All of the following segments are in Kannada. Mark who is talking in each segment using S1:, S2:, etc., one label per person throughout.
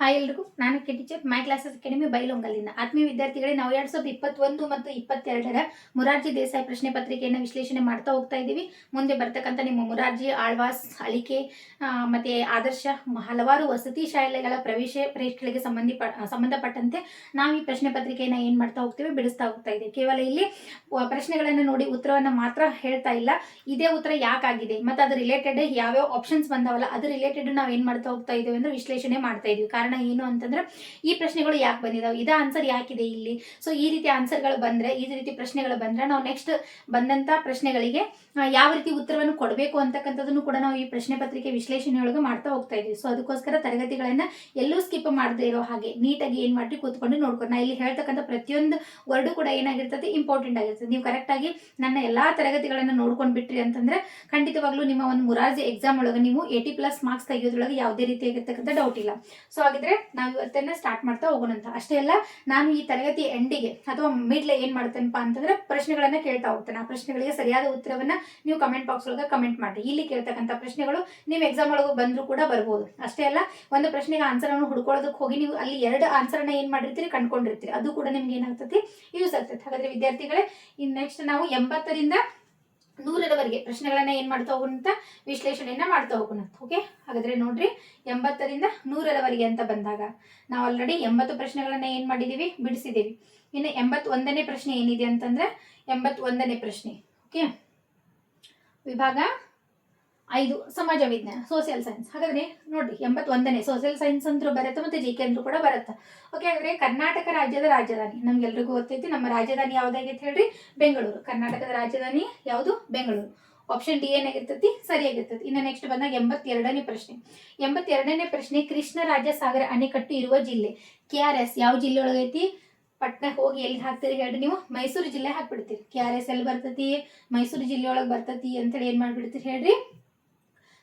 S1: ಹಾಯ್ ಎಲ್ರಿಗೂ, ನಾನು K teacher my classes academy ಬೈಲೊಂಗಲಿಂದ. ಆತ್ಮೀಯ ವಿದ್ಯಾರ್ಥಿಗಳೇ, ನಾವು 2021 ಮತ್ತು 22ರ ಮೊರಾರ್ಜಿ ದೇಸಾಯಿ ಪ್ರಶ್ನೆ ಪತ್ರಿಕೆಯನ್ನು ವಿಶ್ಲೇಷಣೆ ಮಾಡ್ತಾ ಹೋಗ್ತಾ ಇದ್ದೀವಿ. ಮುಂದೆ ಬರ್ತಕ್ಕಂಥ ನಿಮ್ಮ ಮೊರಾರ್ಜಿ, ಆಳ್ವಾಸ್, ಅಳಿಕೆ ಮತ್ತು ಆದರ್ಶ ಹಲವಾರು ವಸತಿ ಶಾಲೆಗಳ ಪ್ರವೇಶ ಪರೀಕ್ಷೆಗಳಿಗೆ ಸಂಬಂಧಪಟ್ಟಂತೆ ನಾವು ಈ ಪ್ರಶ್ನೆ ಪತ್ರಿಕೆಯನ್ನು ಏನು ಮಾಡ್ತಾ ಹೋಗ್ತೀವಿ, ಬಿಡಿಸ್ತಾ ಹೋಗ್ತಾ ಇದ್ದೀವಿ. ಕೇವಲ ಇಲ್ಲಿ ಪ್ರಶ್ನೆಗಳನ್ನು ನೋಡಿ ಉತ್ತರವನ್ನು ಮಾತ್ರ ಹೇಳ್ತಾ ಇಲ್ಲ, ಇದೇ ಉತ್ತರ ಯಾಕಾಗಿದೆ ಮತ್ತು ಅದು ರಿಲೇಟೆಡ್ ಯಾವ್ಯಾವ ಆಪ್ಷನ್ಸ್ ಬಂದಾವಲ್ಲ ಅದು ರಿಲೇಟೆಡ್ ನಾವು ಏನು ಮಾಡ್ತಾ ಹೋಗ್ತಾ ಇದ್ದೀವಿ ಅಂದರೆ ವಿಶ್ಲೇಷಣೆ ಮಾಡ್ತಾ ಇದ್ದೀವಿ. ಕಾರಣ ಏನು ಅಂತಂದ್ರೆ ಈ ಪ್ರಶ್ನೆಗಳು ಯಾಕೆ ಬಂದಿದಾವೆ, ಇದ ಆನ್ಸರ್ ಯಾಕಿದೆ ಇಲ್ಲಿ. ಸೊ ಈ ರೀತಿ ಆನ್ಸರ್ಗಳು ಬಂದ್ರೆ, ಈ ರೀತಿ ಪ್ರಶ್ನೆಗಳು ಬಂದ್ರೆ ನಾವು ನೆಕ್ಸ್ಟ್ ಬಂದಂತ ಪ್ರಶ್ನೆಗಳಿಗೆ ಯಾವ ರೀತಿ ಉತ್ತರವನ್ನು ಕೊಡಬೇಕು ಅಂತಕ್ಕಂಥದ್ದನ್ನು ಕೂಡ ನಾವು ಈ ಪ್ರಶ್ನೆ ಪತ್ರಿಕೆ ವಿಶ್ಲೇಷಣೆಯೊಳಗೆ ಮಾಡ್ತಾ ಹೋಗ್ತಾ ಇದ್ದೀವಿ. ಸೊ ಅದಕ್ಕೋಸ್ಕರ ತರಗತಿಗಳನ್ನ ಎಲ್ಲೂ ಸ್ಕಿಪ್ ಮಾಡದೇ ಇರೋ ಹಾಗೆ ನೀಟಾಗಿ ಏನ್ ಮಾಡಿ ಕೂತ್ಕೊಂಡು ನೋಡ್ಕೊಂಡು, ನಾ ಇಲ್ಲಿ ಹೇಳ್ತಕ್ಕಂಥ ಪ್ರತಿಯೊಂದು ವರ್ಡ್ ಕೂಡ ಏನಾಗಿರ್ತದೆ, ಇಂಪಾರ್ಟೆಂಟ್ ಆಗಿರ್ತದೆ. ನೀವು ಕರೆಕ್ಟ್ ಆಗಿ ನನ್ನ ಎಲ್ಲಾ ತರಗತಿಗಳನ್ನ ನೋಡ್ಕೊಂಡು ಬಿಟ್ರಿ ಅಂತಂದ್ರೆ ಖಂಡಿತವಾಗ್ಲೂ ನಿಮ್ಮ ಒಂದು ಮೊರಾರ್ಜಿ ಎಕ್ಸಾಮ್ ಒಳಗೆ ನೀವು 80+ ಮಾರ್ಕ್ಸ್ ತೆಗೆಯೋದ್ರೊಳಗೆ ಯಾವುದೇ ರೀತಿಯಾಗಿರ್ತಕ್ಕಂಥ ಡೌಟ್ ಇಲ್ಲ. ಸೊ ಹಾಗಿದ್ರೆ ನಾವು ಇವತ್ತನ್ನ ಸ್ಟಾರ್ಟ್ ಮಾಡ್ತಾ ಹೋಗೋಣಂತ. ಅಷ್ಟೇ ಅಲ್ಲ, ನಾನು ಈ ತರಗತಿ ಎಂಡಿಗೆ ಅಥವಾ ಮಿಡ್ಲೆ ಏನ್ ಮಾಡ್ತೇನಪ್ಪ ಅಂತಂದ್ರೆ ಪ್ರಶ್ನೆಗಳನ್ನ ಕೇಳ್ತಾ ಹೋಗ್ತೇನೆ. ಆ ಪ್ರಶ್ನೆಗಳಿಗೆ ಸರಿಯಾದ ಉತ್ತರವನ್ನ ನೀವು ಕಮೆಂಟ್ ಬಾಕ್ಸ್ ಒಳಗೆ ಕಮೆಂಟ್ ಮಾಡಿ. ಇಲ್ಲಿ ಕೇಳ್ತಕ್ಕಂಥ ಪ್ರಶ್ನೆಗಳು ನೀವು ಎಕ್ಸಾಮ್ ಒಳಗೆ ಬಂದ್ರು ಕೂಡ ಬರ್ಬೋದು. ಅಷ್ಟೇ ಅಲ್ಲ, ಒಂದು ಪ್ರಶ್ನೆಗೆ ಆನ್ಸರ್ ಅನ್ನು ಹುಡ್ಕೊಳ್ಳೋದಕ್ಕೆ ಹೋಗಿ ನೀವು ಅಲ್ಲಿ 2 ಆನ್ಸರ್ನ ಏನ್ ಮಾಡಿರ್ತೀರಿ, ಕಂಡ್ಕೊಂಡಿರ್ತೀರಿ. ಅದು ಕೂಡ ನಿಮ್ಗೆ ಏನಾಗ್ತದೆ, ಯೂಸ್ ಆಗ್ತದೆ. ಹಾಗಾದ್ರೆ ವಿದ್ಯಾರ್ಥಿಗಳೇ, ಇನ್ ನೆಕ್ಸ್ಟ್ ನಾವು 80ರಿಂದ 100ರವರೆಗೆ ಪ್ರಶ್ನೆಗಳನ್ನ ಏನ್ ಮಾಡ್ತಾ ಹೋಗೋಣ, ವಿಶ್ಲೇಷಣೆಯನ್ನ ಮಾಡ್ತಾ ಹೋಗೋಣ. ಓಕೆ, ಹಾಗಾದ್ರೆ ನೋಡ್ರಿ, 80ರಿಂದ 100ರವರೆಗೆ ಅಂತ ಬಂದಾಗ ನಾವು ಆಲ್ರೆಡಿ 80 ಪ್ರಶ್ನೆಗಳನ್ನ ಏನ್ ಮಾಡಿದೀವಿ, ಬಿಡಿಸಿದೀವಿ. ಇನ್ನು 81ನೇ ಪ್ರಶ್ನೆ ಏನಿದೆ ಅಂತಂದ್ರೆ 81ನೇ ಪ್ರಶ್ನೆ. ಓಕೆ, ವಿಭಾಗ 5 ಸಮಾಜ ವಿಜ್ಞಾನ, ಸೋಷಿಯಲ್ ಸೈನ್ಸ್. ಹಾಗಾದ್ರೆ ನೋಡ್ರಿ, 81ನೇ ಸೋಷಿಯಲ್ ಸೈನ್ಸ್ ಅಂದ್ರೂ ಬರುತ್ತೆ ಮತ್ತೆ ಜಿ ಕೆ ಅಂದ್ರೂ ಕೂಡ ಬರುತ್ತೆ. ಓಕೆ, ಹಾಗಾದ್ರೆ ಕರ್ನಾಟಕ ರಾಜ್ಯದ ರಾಜಧಾನಿ ನಮ್ಗೆಲ್ರಿಗೂ ಗೊತ್ತೈತಿ. ನಮ್ಮ ರಾಜಧಾನಿ ಯಾವ್ದಾಗೈತೆ ಹೇಳ್ರಿ, ಬೆಂಗಳೂರು. ಕರ್ನಾಟಕದ ರಾಜಧಾನಿ ಯಾವುದು, ಬೆಂಗಳೂರು. ಆಪ್ಷನ್ ಡಿ ಏನಾಗಿರ್ತತಿ, ಸರಿಯಾಗಿರ್ತದೆ. ಇನ್ನು ನೆಕ್ಸ್ಟ್ ಬಂದಾಗ 82ನೇ ಪ್ರಶ್ನೆ. 82ನೇ ಪ್ರಶ್ನೆ, ಕೃಷ್ಣರಾಜ ಸಾಗರ ಅಣೆಕಟ್ಟು ಇರುವ ಜಿಲ್ಲೆ KRS ಯಾವ ಜಿಲ್ಲೆ ಒಳಗೈತಿ? ಪಟ್ನ ಹೋಗಿ ಎಲ್ಲಿ ಹಾಕ್ತೀರಿ ಹೇಳ್ರಿ ನೀವು, ಮೈಸೂರು ಜಿಲ್ಲೆ ಹಾಕ್ಬಿಡ್ತೀರಿ. KRS ಎಲ್ಲಿ ಬರ್ತತಿ, ಮೈಸೂರು ಜಿಲ್ಲೆ ಒಳಗೆ ಬರ್ತತಿ ಅಂತೇಳಿ ಏನ್ ಮಾಡ್ಬಿಡ್ತೀರಿ ಹೇಳ್ರಿ,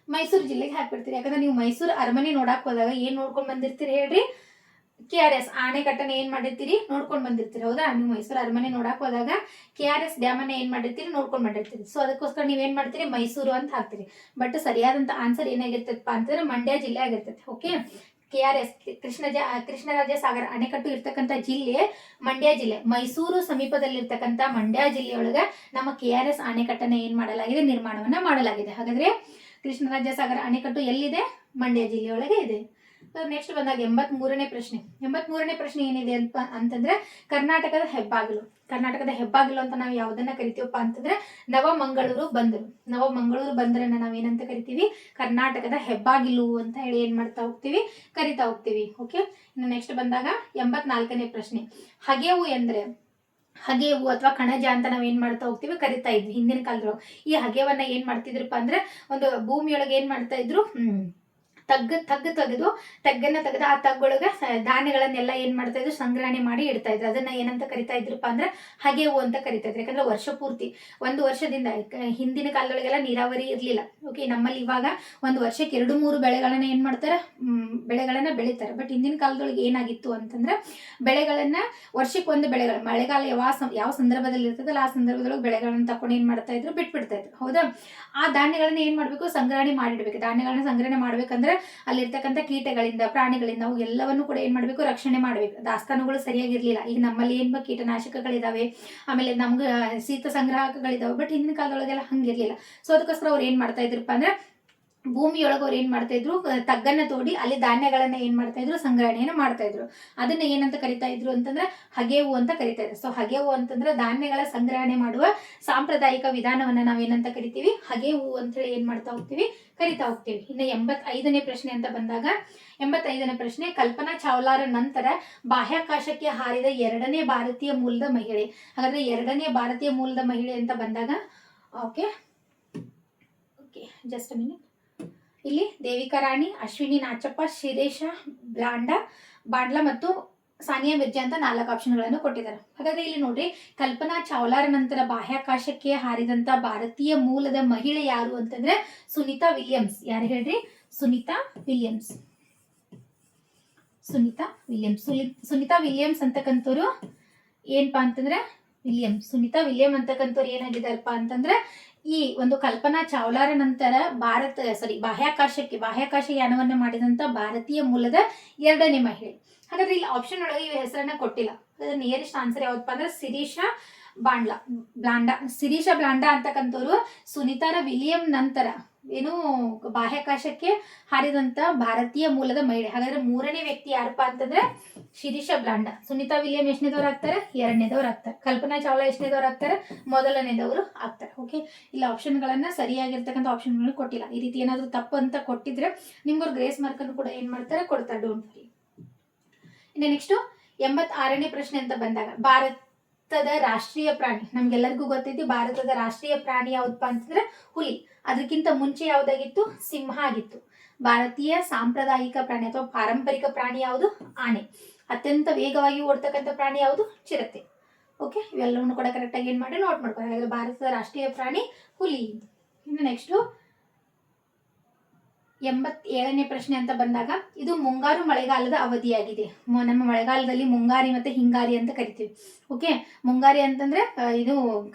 S1: ಮೈಸೂರು ಜಿಲ್ಲೆಗೆ ಹಾಕ್ಬಿಡ್ತೀರಿ. ಯಾಕಂದ್ರೆ ನೀವು ಮೈಸೂರು ಅರಮನೆ ನೋಡಕ್ ಹೋದಾಗ ಏನ್ ನೋಡ್ಕೊಂಡ್ ಬಂದಿರ್ತೀರಿ ಹೇಳ್ರಿ, KRS ಆಣೆಕಟ್ಟನ್ನ ಏನ್ ಮಾಡಿರ್ತೀರಿ, ನೋಡ್ಕೊಂಡ್ ಬಂದಿರ್ತೀರಿ. ಹೌದಾ, ನೀವು ಮೈಸೂರು ಅರಮನೆ ನೋಡಕ್ ಹೋದಾಗ KRS ಡ್ಯಾಮ್ ಅನ್ನ ಏನ್ ಮಾಡಿರ್ತೀರಿ, ನೋಡ್ಕೊಂಡ್ ಬಂದಿರ್ತೀರಿ. ಸೊ ಅದಕ್ಕೋಸ್ಕರ ನೀವೇನ್ ಮಾಡ್ತೀರಿ, ಮೈಸೂರು ಅಂತ ಹಾಕ್ತೀರಿ. ಬಟ್ ಸರಿಯಾದಂತ ಆನ್ಸರ್ ಏನಾಗಿರ್ತದಪ್ಪ ಅಂತಂದ್ರೆ ಮಂಡ್ಯ ಜಿಲ್ಲೆ ಆಗಿರ್ತದೆ. ಓಕೆ, KRS ಕೃಷ್ಣರಾಜ ಸಾಗರ ಅಣೆಕಟ್ಟು ಇರ್ತಕ್ಕಂಥ ಜಿಲ್ಲೆ ಮಂಡ್ಯ ಜಿಲ್ಲೆ. ಮೈಸೂರು ಸಮೀಪದಲ್ಲಿರ್ತಕ್ಕಂಥ ಮಂಡ್ಯ ಜಿಲ್ಲೆಯೊಳಗ ನಮ್ಮ KRS ಅಣೆಕಟ್ಟನ್ನ ಏನ್ ಮಾಡಲಾಗಿದೆ, ನಿರ್ಮಾಣವನ್ನ ಮಾಡಲಾಗಿದೆ. ಹಾಗಾದ್ರೆ ಕೃಷ್ಣರಾಜ ಸಾಗರ ಅಣೆಕಟ್ಟು ಎಲ್ಲಿದೆ, ಮಂಡ್ಯ ಜಿಲ್ಲೆಯೊಳಗೆ ಇದೆ. ನೆಕ್ಸ್ಟ್ ಬಂದಾಗ 83ನೇ ಪ್ರಶ್ನೆ. 83ನೇ ಪ್ರಶ್ನೆ ಏನಿದೆ ಅಂತಂದ್ರೆ ಕರ್ನಾಟಕದ ಹೆಬ್ಬಾಗಿಲು. ಕರ್ನಾಟಕದ ಹೆಬ್ಬಾಗಿಲು ಅಂತ ನಾವು ಯಾವ್ದನ್ನ ಕರಿತೀವಪ್ಪ ಅಂತಂದ್ರೆ ನವಮಂಗಳೂರು ಬಂದರು. ನವಮಂಗಳೂರು ಬಂದರನ್ನ ನಾವೇನಂತ ಕರಿತೀವಿ, ಕರ್ನಾಟಕದ ಹೆಬ್ಬಾಗಿಲು ಅಂತ ಹೇಳಿ ಏನ್ ಮಾಡ್ತಾ ಹೋಗ್ತೀವಿ, ಕರಿತಾ ಹೋಗ್ತೀವಿ. ಓಕೆ, ಇನ್ನು ನೆಕ್ಸ್ಟ್ ಬಂದಾಗ 84ನೇ ಪ್ರಶ್ನೆ. ಹಗೆವು ಎಂದ್ರೆ, ಹಗೆವು ಅಥವಾ ಕಣಜ ಅಂತ ನಾವ್ ಏನ್ ಮಾಡ್ತಾ ಹೋಗ್ತೀವಿ, ಕರಿತಾ ಇದ್ವಿ ಹಿಂದಿನ ಕಾಲದೊಳಗೆ. ಈ ಹಗೆವನ್ನ ಏನ್ ಮಾಡ್ತಿದ್ರಪ್ಪ ಅಂದ್ರೆ ಒಂದು ಭೂಮಿಯೊಳಗೆ ಏನ್ ಮಾಡ್ತಾ ಇದ್ರು, ತಗ್ಗನ್ನ ತೆಗೆದು ಆ ತಗ್ಗೊಳಗ ಧಾನ್ಯಗಳನ್ನೆಲ್ಲ ಏನ್ ಮಾಡ್ತಾ ಇದ್ರು, ಸಂಗ್ರಹಣೆ ಮಾಡಿ ಇಡ್ತಾ ಇದ್ರು. ಅದನ್ನ ಏನಂತ ಕರಿತಾ ಇದ್ರಪ್ಪ ಅಂದ್ರೆ ಹಗೆವು ಅಂತ ಕರಿತಾ ಇದ್ರು. ಯಾಕಂದ್ರೆ ವರ್ಷ ಪೂರ್ತಿ ಒಂದು ವರ್ಷದಿಂದ, ಹಿಂದಿನ ಕಾಲದೊಳಗೆಲ್ಲ ನೀರಾವರಿ ಇರ್ಲಿಲ್ಲ. ಓಕೆ, ನಮ್ಮಲ್ಲಿ ಇವಾಗ ಒಂದು ವರ್ಷಕ್ಕೆ 2-3 ಬೆಳೆಗಳನ್ನ ಏನ್ ಮಾಡ್ತಾರೆ, ಬೆಳೆಗಳನ್ನ ಬೆಳಿತಾರೆ. ಬಟ್ ಹಿಂದಿನ ಕಾಲದೊಳಗೆ ಏನಾಗಿತ್ತು ಅಂತಂದ್ರೆ ಬೆಳೆಗಳನ್ನ ವರ್ಷಕ್ಕೆ ಒಂದು ಬೆಳೆಗಳು, ಮಳೆಗಾಲ ಯಾವ ಸಂದರ್ಭದಲ್ಲಿ ಇರ್ತದಲ್ಲ ಆ ಸಂದರ್ಭದೊಳಗೆ ಬೆಳೆಗಳನ್ನ ತಕೊಂಡು ಏನ್ ಮಾಡ್ತಾ ಇದ್ರು, ಬಿಟ್ಬಿಡ್ತಾ ಇದ್ರು. ಹೌದಾ, ಆ ಧಾನ್ಯಗಳನ್ನ ಏನ್ ಮಾಡ್ಬೇಕು, ಸಂಗ್ರಹಣೆ ಮಾಡಿಡ್ಬೇಕು. ಧಾನ್ಯಗಳನ್ನ ಸಂಗ್ರಹಣೆ ಮಾಡ್ಬೇಕಂದ್ರೆ ಅಲ್ಲಿರ್ತಕ್ಕಂಥ ಕೀಟಗಳಿಂದ, ಪ್ರಾಣಿಗಳಿಂದ ಅವು ಎಲ್ಲವನ್ನು ಕೂಡ ಏನ್ ಮಾಡ್ಬೇಕು, ರಕ್ಷಣೆ ಮಾಡ್ಬೇಕು. ದಾಸ್ತಾನುಗಳು ಸರಿಯಾಗಿರ್ಲಿಲ್ಲ. ಈಗ ನಮ್ಮಲ್ಲಿ ಏನ್ ಕೀಟನಾಶಕಗಳಿದಾವೆ, ಆಮೇಲೆ ನಮ್ಗೆ ಶೀತ ಸಂಗ್ರಾಹಕಗಳಿದಾವೆ. ಬಟ್ ಹಿಂದಿನ ಕಾಲದೊಳಗೆಲ್ಲ ಹಂಗಿರ್ಲಿಲ್ಲ. ಸೊ ಅದಕ್ಕೋಸ್ಕರ ಅವ್ರು ಏನ್ ಮಾಡ್ತಾ ಇದ್ರಪ್ಪ ಅಂದ್ರೆ ಭೂಮಿಯೊಳಗೆ ಅವ್ರು ಏನ್ ಮಾಡ್ತಾ ಇದ್ರು, ತಗ್ಗನ್ನ ತೋಡಿ ಅಲ್ಲಿ ಧಾನ್ಯಗಳನ್ನ ಏನ್ ಮಾಡ್ತಾ ಇದ್ರು, ಸಂಗ್ರಹಣೆಯನ್ನು ಮಾಡ್ತಾ ಇದ್ರು. ಅದನ್ನ ಏನಂತ ಕರಿತಾ ಇದ್ರು ಅಂತಂದ್ರೆ ಹಗೆವು ಅಂತ ಕರಿತಾ ಇದ್ರು. ಸೊ ಹಗೆವು ಅಂತಂದ್ರೆ ಧಾನ್ಯಗಳ ಸಂಗ್ರಹಣೆ ಮಾಡುವ ಸಾಂಪ್ರದಾಯಿಕ ವಿಧಾನವನ್ನ ನಾವೇನಂತ ಕರಿತೀವಿ, ಹಗೆವು ಅಂತ ಹೇಳಿ ಏನ್ ಮಾಡ್ತಾ ಹೋಗ್ತೀವಿ, ಕರಿತಾ ಹೋಗ್ತೀವಿ. ಇನ್ನು 85ನೇ ಪ್ರಶ್ನೆ ಅಂತ ಬಂದಾಗ 85ನೇ ಪ್ರಶ್ನೆ, ಕಲ್ಪನಾ ಚಾವ್ಲಾರ ನಂತರ ಬಾಹ್ಯಾಕಾಶಕ್ಕೆ ಹಾರಿದ 2ನೇ ಭಾರತೀಯ ಮೂಲದ ಮಹಿಳೆ. ಹಾಗಾದ್ರೆ 2ನೇ ಭಾರತೀಯ ಮೂಲದ ಮಹಿಳೆ ಅಂತ ಬಂದಾಗ, ಓಕೆ ಜಸ್ಟ್ ಮಿನಿಟ್, ಇಲ್ಲಿ ದೇವಿಕಾ ರಾಣಿ, ಅಶ್ವಿನಿ ನಾಚಪ್ಪ, ಶಿರೇಶ ಬಾಂಡ್ಲಾ ಮತ್ತು ಸಾನಿಯಾ ಮಿರ್ಜಾ ಅಂತ 4 ಆಪ್ಷನ್ಗಳನ್ನು ಕೊಟ್ಟಿದ್ದಾರೆ. ಹಾಗಾದ್ರೆ ಇಲ್ಲಿ ನೋಡ್ರಿ, ಕಲ್ಪನಾ ಚಾವ್ಲಾರ ನಂತರ ಬಾಹ್ಯಾಕಾಶಕ್ಕೆ ಹಾರಿದಂತ ಭಾರತೀಯ ಮೂಲದ ಮಹಿಳೆ ಯಾರು ಅಂತಂದ್ರೆ ಸುನೀತಾ ವಿಲಿಯಮ್ಸ್. ಯಾರು ಹೇಳ್ರಿ, ಸುನೀತಾ ವಿಲಿಯಮ್ಸ್. ಸುನೀತಾ ವಿಲಿಯಮ್ಸ್ ಅಂತಕ್ಕಂಥವ್ರು ಏನಪ್ಪಾ ಅಂತಂದ್ರೆ ಸುನೀತಾ ವಿಲಿಯಂ ಅಂತಕ್ಕಂಥವ್ರು ಏನಾಗಿದ್ದಾರಪ್ಪ ಅಂತಂದ್ರೆ ಈ ಒಂದು ಕಲ್ಪನಾ ಚಾವ್ಲಾರ ನಂತರ ಬಾಹ್ಯಾಕಾಶ ಯಾನವನ್ನು ಮಾಡಿದಂತ ಭಾರತೀಯ ಮೂಲದ 2ನೇ ಮಹಿಳೆ. ಹಾಗಾದ್ರೆ ಇಲ್ಲಿ ಆಪ್ಷನ್ ಒಳಗೆ ಈ ಹೆಸರನ್ನ ಕೊಟ್ಟಿಲ್ಲ. ನಿಯರೆಸ್ಟ್ ಆನ್ಸರ್ ಯಾವತ್ತಪ್ಪ ಅಂದ್ರೆ ಶಿರೀಷಾ ಬ್ಲಾಂಡಾ ಅಂತಕ್ಕಂಥವ್ರು ಸುನಿತಾ ವಿಲಿಯಂ ನಂತರ ಏನು ಬಾಹ್ಯಾಕಾಶಕ್ಕೆ ಹಾರಿದಂತ ಭಾರತೀಯ ಮೂಲದ ಮಹಿಳೆ. ಹಾಗಾದ್ರೆ 3ನೇ ವ್ಯಕ್ತಿ ಯಾರಪ್ಪ ಅಂತಂದ್ರೆ ಶಿರೀಷಾ ಬ್ಲಾಂಡಾ. ಸುನಿತಾ ವಿಲಿಯಂ ಎಷ್ಟನೇದವ್ರು ಆಗ್ತಾರೆ? 2ನೇದವ್ರು ಆಗ್ತಾರೆ. ಕಲ್ಪನಾ ಚಾವ್ಲಾ ಎಷ್ಟನೇದವ್ರು ಆಗ್ತಾರೆ? 1ನೇದವರು ಆಗ್ತಾರೆ. ಓಕೆ, ಇಲ್ಲ ಆಪ್ಷನ್ಗಳನ್ನ ಸರಿಯಾಗಿರ್ತಕ್ಕಂಥ ಆಪ್ಷನ್ಗಳನ್ನ ಕೊಟ್ಟಿಲ್ಲ. ಈ ರೀತಿ ಏನಾದ್ರು ತಪ್ಪು ಅಂತ ಕೊಟ್ಟಿದ್ರೆ ನಿಮ್ಗೆ ಗ್ರೇಸ್ ಮಾರ್ಕ್ ಅನ್ನು ಕೂಡ ಏನ್ ಮಾಡ್ತಾರೆ? ಕೊಡ್ತಾರೆ. Don't worry. ಇನ್ನು ನೆಕ್ಸ್ಟ್ 86ನೇ ಪ್ರಶ್ನೆ ಅಂತ ಬಂದಾಗ ಭಾರತದ ರಾಷ್ಟ್ರೀಯ ಪ್ರಾಣಿ, ನಮ್ಗೆಲ್ಲರಿಗೂ ಗೊತ್ತೈತಿ ಭಾರತದ ರಾಷ್ಟ್ರೀಯ ಪ್ರಾಣಿ ಯಾವ್ದಪ್ಪ ಅಂತಂದ್ರೆ ಹುಲಿ. ಅದಕ್ಕಿಂತ ಮುಂಚೆ ಯಾವ್ದಾಗಿತ್ತು? ಸಿಂಹ ಆಗಿತ್ತು. ಭಾರತೀಯ ಸಾಂಪ್ರದಾಯಿಕ ಪ್ರಾಣಿ ಅಥವಾ ಪಾರಂಪರಿಕ ಪ್ರಾಣಿ ಯಾವುದು? ಆನೆ. ಅತ್ಯಂತ ವೇಗವಾಗಿ ಓಡ್ತಕ್ಕಂಥ ಪ್ರಾಣಿ ಯಾವುದು? ಚಿರತೆ. ಓಕೆ, ಇವೆಲ್ಲವನ್ನು ಕೂಡ ಕರೆಕ್ಟ್ ಆಗಿ ಏನ್ ಮಾಡಿ ನೋಟ್ ಮಾಡ್ಕೊಳ್ಳಿ. ಹಾಗಾದ್ರೆ ಭಾರತದ ರಾಷ್ಟ್ರೀಯ ಪ್ರಾಣಿ ಹುಲಿ. ಇನ್ನು ನೆಕ್ಸ್ಟ್ 87ನೇ ಪ್ರಶ್ನೆ ಅಂತ ಬಂದಾಗ ಇದು ಮುಂಗಾರು ಮಳೆಗಾಲದ ಅವಧಿಯಾಗಿದೆ. ನಮ್ಮ ಮಳೆಗಾಲದಲ್ಲಿ ಮುಂಗಾರಿ ಮತ್ತೆ ಹಿಂಗಾರಿ ಅಂತ ಕರಿತೀವಿ. ಓಕೆ, ಮುಂಗಾರಿ ಅಂತಂದ್ರೆ ಇದು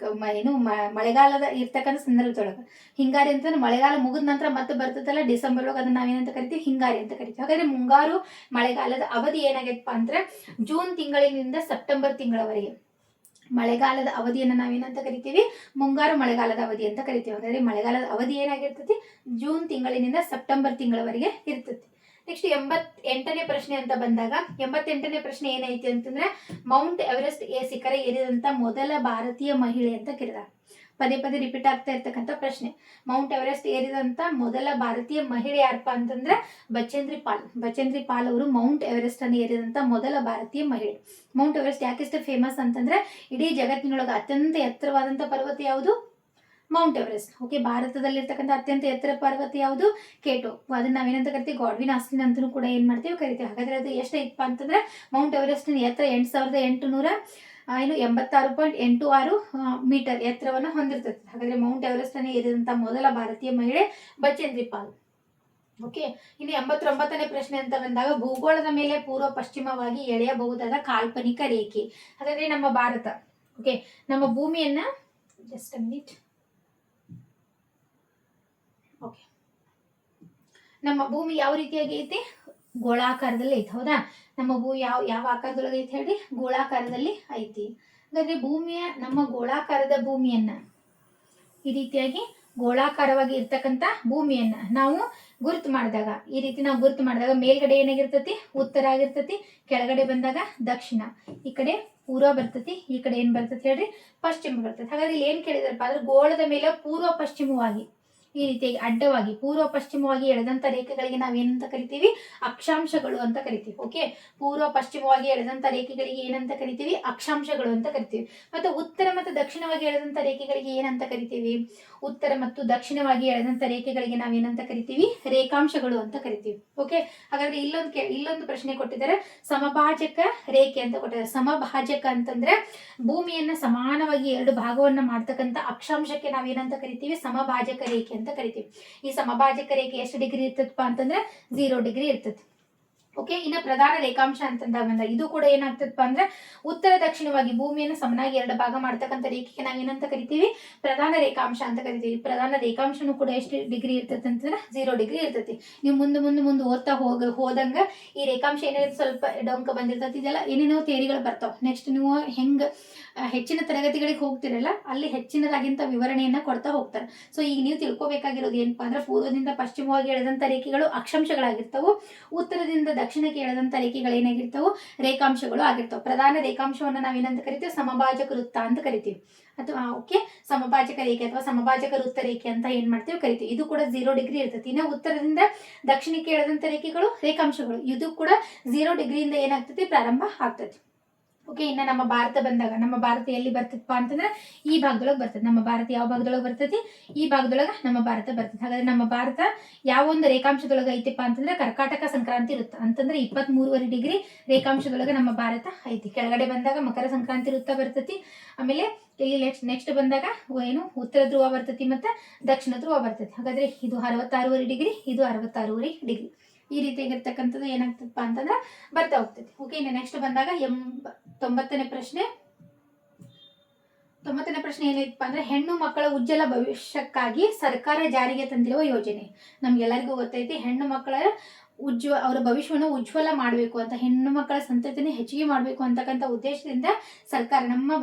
S1: ಏನು ಮಳೆಗಾಲದ ಇರ್ತಕ್ಕಂಥ ಸಂದರ್ಭದೊಳಗೆ, ಹಿಂಗಾರಿ ಅಂತಂದ್ರೆ ಮಳೆಗಾಲ ಮುಗಿದ ನಂತರ ಮತ್ತೆ ಬರ್ತದಲ್ಲ ಡಿಸೆಂಬರ್ ಒಳಗೆ, ಅದನ್ನ ನಾವೇನಂತ ಕರಿತೀವಿ? ಹಿಂಗಾರಿ ಅಂತ ಕರಿತೀವಿ. ಹಾಗಾದ್ರೆ ಮುಂಗಾರು ಮಳೆಗಾಲದ ಅವಧಿ ಏನಾಗೈತಪ್ಪ ಅಂದ್ರೆ ಜೂನ್ ತಿಂಗಳಿನಿಂದ ಸೆಪ್ಟೆಂಬರ್ ತಿಂಗಳವರೆಗೆ ಮಳೆಗಾಲದ ಅವಧಿಯನ್ನು ನಾವೇನಂತ ಕರಿತೀವಿ? ಮುಂಗಾರು ಮಳೆಗಾಲದ ಅವಧಿ ಅಂತ ಕರಿತೀವಿ. ಹಾಗಾದ್ರೆ ಮಳೆಗಾಲದ ಅವಧಿ ಏನಾಗಿರ್ತತಿ? ಜೂನ್ ತಿಂಗಳಿನಿಂದ ಸೆಪ್ಟೆಂಬರ್ ತಿಂಗಳವರೆಗೆ ಇರ್ತತಿ. ನೆಕ್ಸ್ಟ್ 88ನೇ ಪ್ರಶ್ನೆ ಅಂತ ಬಂದಾಗ 88ನೇ ಪ್ರಶ್ನೆ ಏನೈತಿ ಅಂತಂದ್ರೆ ಮೌಂಟ್ ಎವರೆಸ್ಟ್ ಶಿಖರ ಏರಿದಂತ ಮೊದಲ ಭಾರತೀಯ ಮಹಿಳೆ ಅಂತ ಕರೀತಾರೆ. ಪದೇ ಪದೇ ರಿಪೀಟ್ ಆಗ್ತಾ ಇರ್ತಕ್ಕಂಥ ಪ್ರಶ್ನೆ. ಮೌಂಟ್ ಎವರೆಸ್ಟ್ ಏರಿದಂತ ಮೊದಲ ಭಾರತೀಯ ಮಹಿಳೆ ಯಾರಪ್ಪ ಅಂತಂದ್ರೆ ಬಚೇಂದ್ರಿ ಪಾಲ್ ಅವರು ಮೌಂಟ್ ಎವರೆಸ್ಟ್ ಅನ್ನು ಏರಿದಂತ ಮೊದಲ ಭಾರತೀಯ ಮಹಿಳೆ. ಮೌಂಟ್ ಎವರೆಸ್ಟ್ ಯಾಕೆಷ್ಟು ಫೇಮಸ್ ಅಂತಂದ್ರೆ ಇಡೀ ಜಗತ್ತಿನೊಳಗೆ ಅತ್ಯಂತ ಎತ್ತರವಾದಂತ ಪರ್ವತ ಯಾವುದು? Mount Everest. ಓಕೆ, ಭಾರತದಲ್ಲಿರ್ತಕ್ಕಂಥ ಅತ್ಯಂತ ಎತ್ತರ ಪರ್ವತ ಯಾವುದು? ಕೇಟೋ. ಅದನ್ನ ನಾವೇನಂತ ಕರಿತೀವಿ? ಗಾಡ್ವಿನ್ ಆಸ್ಟಿನ್ ಅಂತಲೂ ಕೂಡ ಏನ್ ಮಾಡ್ತೀವಿ? ಕರಿತೀವಿ. ಹಾಗಾದ್ರೆ ಅದು ಎಷ್ಟೈತಪ್ಪ ಅಂತಂದ್ರೆ ಮೌಂಟ್ ಎವರೆಸ್ಟ್ ಎತ್ತರ 8886.86 ಮೀಟರ್ ಎತ್ತರವನ್ನು ಹೊಂದಿರ್ತದೆ. ಹಾಗಾದ್ರೆ ಮೌಂಟ್ ಎವರೆಸ್ಟ್ ಅನ್ನು ಏರಿದಂತ ಮೊದಲ ಭಾರತೀಯ ಮಹಿಳೆ ಬಚೇಂದ್ರಿ ಪಾಲ್. ಓಕೆ, ಇನ್ನು 89ನೇ ಪ್ರಶ್ನೆ ಅಂತ ಬಂದಾಗ ಭೂಗೋಳದ ಮೇಲೆ ಪೂರ್ವ ಪಶ್ಚಿಮವಾಗಿ ಎಳೆಯಬಹುದಾದ ಕಾಲ್ಪನಿಕ ರೇಖೆ. ಹಾಗಾದ್ರೆ ನಮ್ಮ ಭಾರತ, ಓಕೆ, ನಮ್ಮ ಭೂಮಿಯನ್ನ ಜಸ್ಟ್ ಅ ಮಿನಿಟ್. ಓಕೆ, ನಮ್ಮ ಭೂಮಿ ಯಾವ ರೀತಿಯಾಗಿ ಐತಿ? ಗೋಳಾಕಾರದಲ್ಲಿ ಐತಿ. ಹೌದಾ? ನಮ್ಮ ಭೂಮಿ ಯಾವ ಆಕಾರದೊಳಗೆ ಐತಿ ಹೇಳಿ? ಗೋಳಾಕಾರದಲ್ಲಿ ಐತಿ. ಹಾಗಾದ್ರೆ ನಮ್ಮ ಗೋಳಾಕಾರದ ಭೂಮಿಯನ್ನ ಈ ರೀತಿಯಾಗಿ ಗೋಳಾಕಾರವಾಗಿ ಇರ್ತಕ್ಕಂಥ ಭೂಮಿಯನ್ನ ನಾವು ಗುರುತು ಮಾಡಿದಾಗ, ಈ ರೀತಿ ನಾವು ಗುರುತು ಮಾಡಿದಾಗ ಮೇಲ್ಗಡೆ ಏನಾಗಿರ್ತತಿ? ಉತ್ತರ ಆಗಿರ್ತತಿ. ಕೆಳಗಡೆ ಬಂದಾಗ ದಕ್ಷಿಣ, ಈ ಕಡೆ ಪೂರ್ವ ಬರ್ತತಿ, ಈ ಕಡೆ ಏನ್ ಬರ್ತತಿ ಹೇಳ್ರಿ? ಪಶ್ಚಿಮ ಬರ್ತತಿ. ಹಾಗಾದ್ರೆ ಇಲ್ಲಿ ಏನ್ ಕೇಳಿದಾರಪ್ಪ ಅಂದ್ರೆ ಗೋಳದ ಮೇಲೆ ಪೂರ್ವ ಪಶ್ಚಿಮವಾಗಿ ಈ ರೀತಿಯಾಗಿ ಅಡ್ಡವಾಗಿ ಪೂರ್ವ ಪಶ್ಚಿಮವಾಗಿ ಎಳೆದಂತ ರೇಖೆಗಳಿಗೆ ನಾವೇನಂತ ಕರಿತೀವಿ? ಅಕ್ಷಾಂಶಗಳು ಅಂತ ಕರಿತೀವಿ. ಓಕೆ, ಪೂರ್ವ ಪಶ್ಚಿಮವಾಗಿ ಎಳೆದಂತ ರೇಖೆಗಳಿಗೆ ಏನಂತ ಕರಿತೀವಿ? ಅಕ್ಷಾಂಶಗಳು ಅಂತ ಕರಿತೀವಿ. ಮತ್ತೆ ಉತ್ತರ ಮತ್ತು ದಕ್ಷಿಣವಾಗಿ ಎಳೆದಂತ ರೇಖೆಗಳಿಗೆ ಏನಂತ ಕರಿತೀವಿ? ಉತ್ತರ ಮತ್ತು ದಕ್ಷಿಣವಾಗಿ ಎಳೆದಂತ ರೇಖೆಗಳಿಗೆ ನಾವೇನಂತ ಕರಿತೀವಿ? ರೇಖಾಂಶಗಳು ಅಂತ ಕರಿತೀವಿ. ಓಕೆ, ಹಾಗಾದ್ರೆ ಇಲ್ಲೊಂದು ಪ್ರಶ್ನೆ ಕೊಟ್ಟಿದ್ದಾರೆ, ಸಮಭಾಜಕ ರೇಖೆ ಅಂತ ಕೊಟ್ಟಿದ್ದಾರೆ. ಸಮಭಾಜಕ ಅಂತಂದ್ರೆ ಭೂಮಿಯನ್ನ ಸಮಾನವಾಗಿ 2 ಭಾಗವನ್ನ ಮಾಡ್ತಕ್ಕಂಥ ಅಕ್ಷಾಂಶಕ್ಕೆ ನಾವೇನಂತ ಕರಿತೀವಿ? ಸಮಭಾಜಕ ರೇಖೆ ಅಂತ ಕರಿತೀವಿ. ಈ ಸಮಭಾಜಕ ರೇಖೆ ಎಷ್ಟು ಡಿಗ್ರಿ ಇರ್ತದಪ್ಪ ಅಂತಂದ್ರೆ 0 ಡಿಗ್ರಿ ಇರ್ತದೆ. ಓಕೆ, ಇನ್ನು ಪ್ರಧಾನ ರೇಖಾಂಶ ಅಂತಂದಾಗ ಇದು ಕೂಡ ಏನಾಗ್ತದಪ್ಪ ಅಂದ್ರೆ ಉತ್ತರ ದಕ್ಷಿಣವಾಗಿ ಭೂಮಿಯನ್ನು ಸಮನಾಗಿ 2 ಭಾಗ ಮಾಡ್ತಕ್ಕಂಥ ರೇಖೆಗೆ ನಾವೇನಂತ ಕರಿತೀವಿ? ಪ್ರಧಾನ ರೇಖಾಂಶ ಅಂತ ಕರಿತೀವಿ. ಪ್ರಧಾನ ರೇಖಾಂಶನು ಕೂಡ ಎಷ್ಟು ಡಿಗ್ರಿ ಇರ್ತದೆ ಅಂತಂದ್ರೆ 0 ಡಿಗ್ರಿ ಇರ್ತೈತಿ. ನೀವು ಮುಂದೆ ಓದ್ತಾ ಹೋದಂಗ ಈ ರೇಖಾಂಶ ಏನಿರುತ್ತೆ ಸ್ವಲ್ಪ ಡೊಂಕ ಬಂದಿರ್ತೈತಿ. ಇದೆಲ್ಲ ಏನೇನೋ ಥಿಯರಿಗಳು ಬರ್ತಾವ. ನೆಕ್ಸ್ಟ್ ನೀವು ಹೆಂಗ ಹೆಚ್ಚಿನ ತರಗತಿಗಳಿಗೆ ಹೋಗ್ತಿರಲ್ಲ ಅಲ್ಲಿ ಹೆಚ್ಚಿನದಾಗಿಂತ ವಿವರಣೆಯನ್ನ ಕೊಡ್ತಾ ಹೋಗ್ತಾರೆ. ಸೊ ಈಗ ನೀವು ತಿಳ್ಕೊಬೇಕಾಗಿರೋದು ಏನಪ್ಪಾ ಅಂದ್ರೆ ಪೂರ್ವದಿಂದ ಪಶ್ಚಿಮವಾಗಿ ಎಳೆದಂತ ರೇಖೆಗಳು ಅಕ್ಷಾಂಶಗಳಾಗಿರ್ತವು, ಉತ್ತರದಿಂದ ದಕ್ಷಿಣಕ್ಕೆ ಎಳೆದಂತ ರೇಖೆಗಳು ಏನಾಗಿರ್ತವು? ರೇಖಾಂಶಗಳು ಆಗಿರ್ತವೆ. ಪ್ರಧಾನ ರೇಖಾಂಶವನ್ನ ನಾವೇನಂತ ಕರಿತೀವಿ? ಸಮಭಾಜಕ ವೃತ್ತ ಅಂತ ಕರಿತೀವಿ. ಅಥವಾ ಓಕೆ, ಸಮಭಾಜಕ ರೇಖೆ ಅಥವಾ ಸಮಭಾಜಕ ವೃತ್ತ ರೇಖೆ ಅಂತ ಏನ್ ಮಾಡ್ತೀವಿ? ಕರಿತೀವಿ. ಇದು ಕೂಡ 0 ಡಿಗ್ರಿ ಇರ್ತೈತಿ. ಇನ್ನು ಉತ್ತರದಿಂದ ದಕ್ಷಿಣಕ್ಕೆ ಎಳೆದಂತ ರೇಖೆಗಳು ರೇಖಾಂಶಗಳು. ಇದು ಕೂಡ 0 ಡಿಗ್ರಿಯಿಂದ ಏನಾಗ್ತೈತಿ? ಪ್ರಾರಂಭ ಆಗ್ತೈತಿ. ಓಕೆ, ಇನ್ನು ನಮ್ಮ ಭಾರತ ಬಂದಾಗ ನಮ್ಮ ಭಾರತ ಎಲ್ಲಿ ಬರ್ತದಪ್ಪ ಅಂತಂದ್ರೆ ಈ ಭಾಗದೊಳಗೆ ಬರ್ತದೆ. ನಮ್ಮ ಭಾರತ ಯಾವ ಭಾಗದೊಳಗೆ ಬರ್ತೈತಿ? ಈ ಭಾಗದೊಳಗೆ ನಮ್ಮ ಭಾರತ ಬರ್ತದೆ. ಹಾಗಾದ್ರೆ ನಮ್ಮ ಭಾರತ ಯಾವ ಒಂದು ರೇಖಾಂಶದೊಳಗೆ ಐತಿಪ್ಪ ಅಂತಂದ್ರೆ ಕರ್ಕಾಟಕ ಸಂಕ್ರಾಂತಿ ವೃತ್ತ ಅಂತಂದ್ರೆ 23.5 ಡಿಗ್ರಿ ರೇಖಾಂಶದೊಳಗೆ ನಮ್ಮ ಭಾರತ ಐತಿ. ಕೆಳಗಡೆ ಬಂದಾಗ ಮಕರ ಸಂಕ್ರಾಂತಿ ವೃತ್ತ ಬರ್ತೈತಿ. ಆಮೇಲೆ ಇಲ್ಲಿ ನೆಕ್ಸ್ಟ್ ಬಂದಾಗ ಏನು ಉತ್ತರ ಧ್ರುವ ಬರ್ತೈತಿ ಮತ್ತೆ ದಕ್ಷಿಣ ಧ್ರುವ ಬರ್ತೈತಿ. ಹಾಗಾದ್ರೆ ಇದು 66.5 ಡಿಗ್ರಿ, ಇದು 66.5 ಡಿಗ್ರಿ. ಈ ರೀತಿಯಾಗಿರ್ತಕ್ಕಂಥದ್ದು ಏನಾಗ್ತದಪ್ಪ ಅಂತಂದ್ರೆ ಬರ್ತಾ ಹೋಗ್ತೈತಿ. ಓಕೆ, ಇನ್ನು ನೆಕ್ಸ್ಟ್ ಬಂದಾಗ 90ನೇ ಪ್ರಶ್ನೆ 90ನೇ ಪ್ರಶ್ನೆ ಏನೈತಪ್ಪ ಅಂದ್ರೆ ಹೆಣ್ಣು ಮಕ್ಕಳ ಉಜ್ವಲ ಭವಿಷ್ಯಕ್ಕಾಗಿ ಸರ್ಕಾರ ಜಾರಿಗೆ ತಂದಿರುವ ಯೋಜನೆ. ನಮ್ಗೆಲ್ಲರಿಗೂ ಗೊತ್ತೈತಿ ಹೆಣ್ಣು ಮಕ್ಕಳ ಅವರ ಭವಿಷ್ಯವನ್ನು ಉಜ್ವಲ ಮಾಡಬೇಕು ಅಂತ, ಹೆಣ್ಣು ಮಕ್ಕಳ ಸಂತತಿನ ಹೆಚ್ಚಿಗೆ ಮಾಡಬೇಕು ಅಂತಕ್ಕಂಥ ಉದ್ದೇಶದಿಂದ ಸರ್ಕಾರ ನಮ್ಮ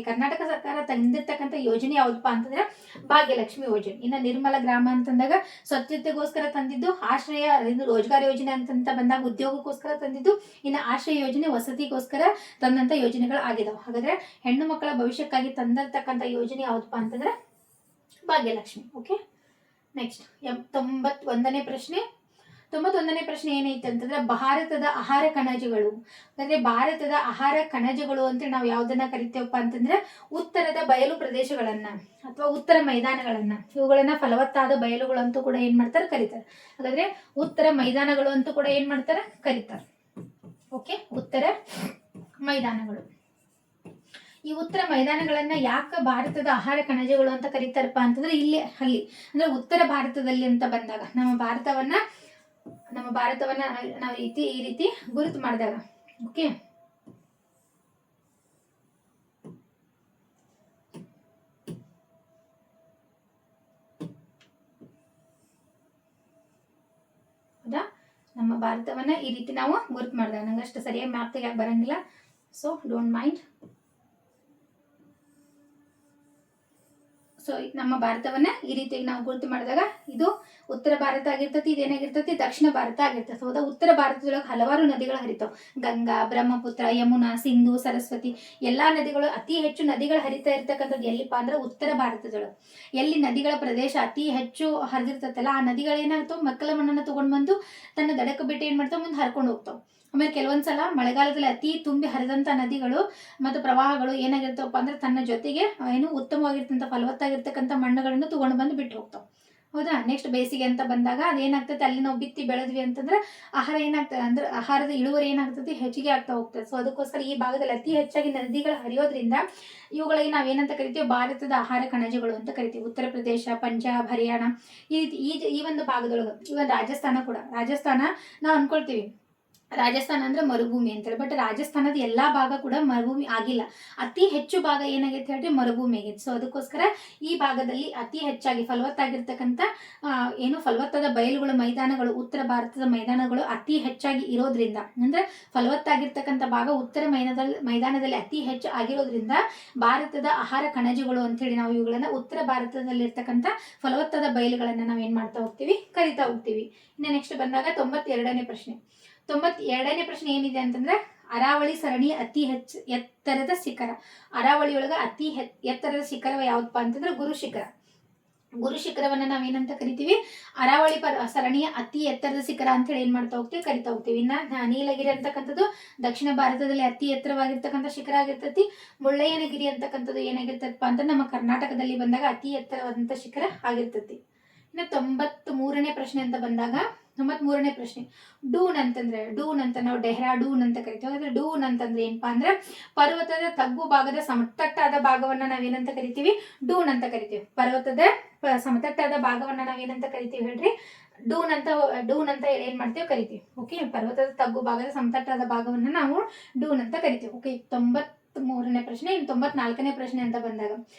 S1: ಕರ್ನಾಟಕ ಸರ್ಕಾರ ತಂದಿರ್ತಕ್ಕಂಥ ಯೋಜನೆ ಯಾವ್ದಪ್ಪ ಅಂತಂದ್ರೆ ಭಾಗ್ಯಲಕ್ಷ್ಮಿ ಯೋಜನೆ. ಇನ್ನು ನಿರ್ಮಲ ಗ್ರಾಮ ಅಂತಂದಾಗ ಸ್ವಚ್ಛತೆಗೋಸ್ಕರ ತಂದಿದ್ದು, ಆಶ್ರಯ ರೋಜ್ಗಾರ್ ಯೋಜನೆ ಅಂತಂತ ಬಂದಾಗ ಉದ್ಯೋಗಕ್ಕೋಸ್ಕರ ತಂದಿದ್ದು, ಇನ್ನು ಆಶ್ರಯ ಯೋಜನೆ ವಸತಿಗೋಸ್ಕರ ತಂದಂತ ಯೋಜನೆಗಳು ಆಗಿದಾವೆ. ಹಾಗಾದ್ರೆ ಹೆಣ್ಣು ಮಕ್ಕಳ ಭವಿಷ್ಯಕ್ಕಾಗಿ ತಂದಿರ್ತಕ್ಕಂಥ ಯೋಜನೆ ಯಾವ್ದಪ್ಪ ಅಂತಂದ್ರೆ ಭಾಗ್ಯಲಕ್ಷ್ಮಿ. ಓಕೆ, ನೆಕ್ಸ್ಟ್ 91ನೇ ಪ್ರಶ್ನೆ. 91ನೇ ಪ್ರಶ್ನೆ ಏನೈತೆ ಅಂತಂದ್ರೆ ಭಾರತದ ಆಹಾರ ಕಣಜಗಳು. ಅಂದ್ರೆ ಭಾರತದ ಆಹಾರ ಕಣಜಗಳು ಅಂತ ನಾವು ಯಾವ್ದನ್ನ ಕರಿತೇವಪ್ಪ ಅಂತಂದ್ರೆ ಉತ್ತರದ ಬಯಲು ಪ್ರದೇಶಗಳನ್ನ ಅಥವಾ ಉತ್ತರ ಮೈದಾನಗಳನ್ನ, ಇವುಗಳನ್ನ ಫಲವತ್ತಾದ ಬಯಲುಗಳು ಅಂತೂ ಕೂಡ ಏನ್ ಮಾಡ್ತಾರೆ ಕರೀತಾರೆ. ಹಾಗಾದ್ರೆ ಉತ್ತರ ಮೈದಾನಗಳು ಅಂತೂ ಕೂಡ ಏನ್ ಮಾಡ್ತಾರೆ ಕರೀತಾರೆ. ಓಕೆ, ಉತ್ತರ ಮೈದಾನಗಳು. ಈ ಉತ್ತರ ಮೈದಾನಗಳನ್ನ ಯಾಕೆ ಭಾರತದ ಆಹಾರ ಕಣಜಗಳು ಅಂತ ಕರೀತಾರಪ್ಪ ಅಂತಂದ್ರೆ ಇಲ್ಲಿ ಅಲ್ಲಿ ಅಂದ್ರೆ ಉತ್ತರ ಭಾರತದಲ್ಲಿ ಅಂತ ಬಂದಾಗ ನಮ್ಮ ಭಾರತವನ್ನ ನಾವು ಈ ರೀತಿ ಗುರುತು ಮಾಡಿದಾಗ, ಓಕೆ, ಹೌದಾ, ನಮ್ಮ ಭಾರತವನ್ನ ಈ ರೀತಿ ನಾವು ಗುರುತು ಮಾಡಿದಾಗ, ನಂಗಷ್ಟು ಸರಿಯಾಗಿ ಮ್ಯಾಪ್ ತೆಗಿಯಕ್ಕೆ ಬರಂಗಿಲ್ಲ, ಸೊ ಡೋಂಟ್ ಮೈಂಡ್. ಸೊ ನಮ್ಮ ಭಾರತವನ್ನ ಈ ರೀತಿಯಾಗಿ ನಾವು ಗುರುತು ಮಾಡಿದಾಗ ಇದು ಉತ್ತರ ಭಾರತ ಆಗಿರ್ತತಿ, ಇದೇನಾಗಿರ್ತತಿ ದಕ್ಷಿಣ ಭಾರತ ಆಗಿರ್ತದೆ. ಹೌದಾ, ಉತ್ತರ ಭಾರತದೊಳಗೆ ಹಲವಾರು ನದಿಗಳು ಹರಿತಾವ. ಗಂಗಾ, ಬ್ರಹ್ಮಪುತ್ರ, ಯಮುನಾ, ಸಿಂಧು, ಸರಸ್ವತಿ ಎಲ್ಲಾ ನದಿಗಳು, ಅತಿ ಹೆಚ್ಚು ನದಿಗಳು ಹರಿತಾ ಇರ್ತಕ್ಕಂಥದ್ದು ಎಲ್ಲಿಪ್ಪ ಅಂದ್ರೆ ಉತ್ತರ ಭಾರತದೊಳಗೆ. ಎಲ್ಲಿ ನದಿಗಳ ಪ್ರದೇಶ ಅತಿ ಹೆಚ್ಚು ಹರಿದಿರ್ತತಲ್ಲ ಆ ನದಿಗಳೇನಾಗ್ತಾವ ಮಕ್ಕಳ ಮಣ್ಣನ್ನು ತಗೊಂಡ್ ಬಂದು ತನ್ನ ದಡಕ್ಕೆ ಬಿಟ್ಟು ಏನ್ ಮಾಡ್ತಾವ ಮುಂದೆ ಹರ್ಕೊಂಡು ಹೋಗ್ತಾವ. ಆಮೇಲೆ ಕೆಲವೊಂದ್ಸಲ ಮಳೆಗಾಲದಲ್ಲಿ ಅತಿ ತುಂಬಿ ಹರಿದಂತ ನದಿಗಳು ಮತ್ತು ಪ್ರವಾಹಗಳು ಏನಾಗಿರ್ತಾವಪ್ಪ ಅಂದ್ರೆ ತನ್ನ ಜೊತೆಗೆ ಏನು ಉತ್ತಮವಾಗಿರ್ತಂಥ ಫಲವತ್ತಾಗಿರ್ತಕ್ಕಂಥ ಮಣ್ಣುಗಳನ್ನು ತಗೊಂಡು ಬಂದು ಬಿಟ್ಟು ಹೋಗ್ತಾವ. ಹೌದಾ, ನೆಕ್ಸ್ಟ್ ಬೇಸಿಗೆ ಅಂತ ಬಂದಾಗ ಅದೇನಾಗ್ತದೆ, ಅಲ್ಲಿ ನಾವು ಬಿತ್ತಿ ಬೆಳೆದ್ವಿ ಅಂತಂದ್ರೆ ಆಹಾರ ಏನಾಗ್ತದೆ ಅಂದ್ರೆ ಆಹಾರದ ಇಳುವರಿ ಏನಾಗ್ತದೆ ಹೆಚ್ಚಿಗೆ ಆಗ್ತಾ ಹೋಗ್ತದೆ. ಸೊ ಅದಕ್ಕೋಸ್ಕರ ಈ ಭಾಗದಲ್ಲಿ ಅತಿ ಹೆಚ್ಚಾಗಿ ನದಿಗಳು ಹರಿಯೋದ್ರಿಂದ ಇವುಗಳಿಗೆ ನಾವೇನಂತ ಕರಿತೀವಿ, ಭಾರತದ ಆಹಾರ ಕಣಜಗಳು ಅಂತ ಕರಿತೀವಿ. ಉತ್ತರ ಪ್ರದೇಶ, ಪಂಜಾಬ್, ಹರಿಯಾಣ ಈ ಒಂದು ಭಾಗದೊಳಗೆ, ಇವನ್ ರಾಜಸ್ಥಾನ ಕೂಡ, ರಾಜಸ್ಥಾನ ನಾವು ಅನ್ಕೊಳ್ತೀವಿ ರಾಜಸ್ಥಾನ ಅಂದ್ರೆ ಮರುಭೂಮಿ ಅಂತೇಳಿ, ಬಟ್ ರಾಜಸ್ಥಾನದ ಎಲ್ಲಾ ಭಾಗ ಕೂಡ ಮರುಭೂಮಿ ಆಗಿಲ್ಲ. ಅತಿ ಹೆಚ್ಚು ಭಾಗ ಏನಾಗೈತೆ ಹೇಳ್ರಿ ಮರುಭೂಮಿ ಆಗೈತೆ. ಸೊ ಅದಕ್ಕೋಸ್ಕರ ಈ ಭಾಗದಲ್ಲಿ ಅತಿ ಹೆಚ್ಚಾಗಿ ಫಲವತ್ತಾಗಿರ್ತಕ್ಕಂಥ ಫಲವತ್ತಾದ ಬಯಲುಗಳು, ಮೈದಾನಗಳು, ಉತ್ತರ ಭಾರತದ ಮೈದಾನಗಳು ಅತಿ ಹೆಚ್ಚಾಗಿ ಇರೋದ್ರಿಂದ, ಅಂದ್ರೆ ಫಲವತ್ತಾಗಿರ್ತಕ್ಕಂಥ ಭಾಗ ಉತ್ತರ ಮೈದಾನದಲ್ಲಿ ಅತಿ ಹೆಚ್ಚು ಆಗಿರೋದ್ರಿಂದ ಭಾರತದ ಆಹಾರ ಕಣಜಗಳು ಅಂತೇಳಿ ನಾವು ಇವುಗಳನ್ನ ಉತ್ತರ ಭಾರತದಲ್ಲಿರ್ತಕ್ಕಂಥ ಫಲವತ್ತಾದ ಬಯಲುಗಳನ್ನ ನಾವು ಏನ್ ಮಾಡ್ತಾ ಹೋಗ್ತೀವಿ, ಕರಿತಾ ಹೋಗ್ತೀವಿ. ಇನ್ನು ನೆಕ್ಸ್ಟ್ ಬಂದಾಗ 92ನೇ ಪ್ರಶ್ನೆ. 92ನೇ ಪ್ರಶ್ನೆ ಏನಿದೆ ಅಂತಂದ್ರೆ ಅರಾವಳಿ ಸರಣಿ ಅತಿ ಹೆಚ್ಚು ಎತ್ತರದ ಶಿಖರ. ಅರಾವಳಿಯೊಳಗ ಅತಿ ಎತ್ತರದ ಶಿಖರ ಯಾವ್ದಪ್ಪ ಅಂತಂದ್ರೆ ಗುರು ಶಿಖರ. ಗುರು ಶಿಖರವನ್ನ ನಾವೇನಂತ ಕರಿತೀವಿ, ಅರಾವಳಿ ಸರಣಿಯ ಅತಿ ಎತ್ತರದ ಶಿಖರ ಅಂತ ಹೇಳಿ ಏನ್ ಮಾಡ್ತಾ ಹೋಗ್ತೀವಿ, ಕರಿತಾ ಹೋಗ್ತೀವಿ. ಇನ್ನ ನೀಲಗಿರಿ ಅಂತಕ್ಕಂಥದ್ದು ದಕ್ಷಿಣ ಭಾರತದಲ್ಲಿ ಅತಿ ಎತ್ತರವಾಗಿರ್ತಕ್ಕಂಥ ಶಿಖರ ಆಗಿರ್ತತಿ. ಮುಳ್ಳಯ್ಯನಗಿರಿ ಅಂತಕ್ಕಂಥದ್ದು ಏನಾಗಿರ್ತದಪ್ಪ ಅಂತ ನಮ್ಮ ಕರ್ನಾಟಕದಲ್ಲಿ ಬಂದಾಗ ಅತಿ ಎತ್ತರವಾದಂಥ ಶಿಖರ ಆಗಿರ್ತತಿ. ಇನ್ನು 93ನೇ ಪ್ರಶ್ನೆ ಅಂತ ಬಂದಾಗ 93ನೇ ಪ್ರಶ್ನೆ ಡೂನ್ ಅಂತಂದ್ರೆ, ಡೂನ್ ಅಂತ ನಾವು ಡೆಹ್ರಾಡೂನ್ ಅಂತ ಕರಿತೀವಿ. ಹಾಗಾದ್ರೆ ಡೂನ್ ಅಂತಂದ್ರೆ ಏನಪ್ಪಾ ಅಂದ್ರೆ ಪರ್ವತದ ತಗ್ಗು ಭಾಗದ ಸಮತಟ್ಟಾದ ಭಾಗವನ್ನ ನಾವೇನಂತ ಕರಿತೀವಿ, ಡೂನ್ ಅಂತ ಕರಿತೀವಿ. ಪರ್ವತದ ಸಮತಟ್ಟಾದ ಭಾಗವನ್ನ ನಾವೇನಂತ ಕರಿತೀವಿ ಹೇಳ್ರಿ, ಡೂನ್ ಅಂತ ಹೇಳಿ ಏನ್ ಮಾಡ್ತೀವಿ ಕರಿತೀವಿ. ಓಕೆ, ಪರ್ವತದ ತಗ್ಗು ಭಾಗದ ಸಮತಟ್ಟಾದ ಭಾಗವನ್ನ ನಾವು ಡೂನ್ ಅಂತ ಕರಿತೀವಿ. ಓಕೆ, 93ನೇ ಪ್ರಶ್ನೆ. ಇನ್ನು 94ನೇ ಪ್ರಶ್ನೆ ಅಂತ ಬಂದಾಗ